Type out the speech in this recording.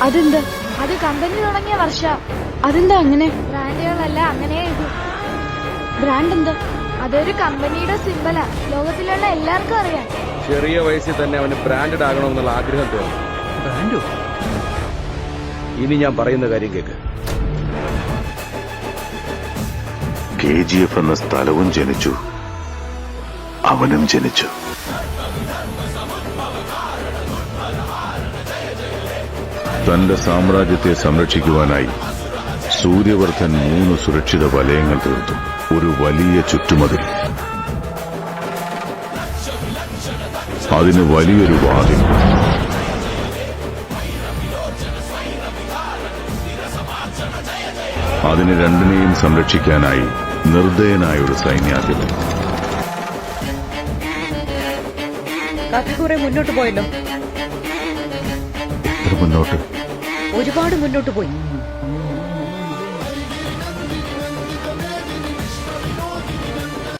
അതെന്താ? അത് കമ്പനി തുടങ്ങിയ വർഷ. അതെന്താ അങ്ങനെ? ബ്രാൻഡുകളല്ല അങ്ങനെ ഇത്. ബ്രാൻഡ് എന്താ? അതൊരു കമ്പനിയുടെ സിമ്പലാ. ലോകത്തിലുള്ള എല്ലാവർക്കും അറിയാം. ചെറിയ വയസ്സിൽ തന്നെ അവന് ബ്രാൻഡഡ് ആകണമെന്നുള്ള ആഗ്രഹം തോന്നി. ബ്രാൻഡോ? ഇനി ഞാൻ പറയുന്ന കാര്യം കേക്ക്. KGF എന്ന സ്ഥലവും ജനിച്ചു, അവനും ജനിച്ചു. തന്റെ സാമ്രാജ്യത്തെ സംരക്ഷിക്കുവാനായി സൂര്യവർദ്ധൻ 3 സുരക്ഷിത വലയങ്ങൾ തീർത്തു. ഒരു വലിയ ചുറ്റുമതിൽ, അതിന് വലിയൊരു വാതിൽ. അതിന് രണ്ടിനെയും സംരക്ഷിക്കാനായി നിർദ്ദയനായ ഒരു സൈന്യാധിപൻ. കഥ കുറെ മുന്നോട്ട് പോയല്ലോ. എത്ര മുന്നോട്ട്? ഒരുപാട് മുന്നോട്ട് പോയി.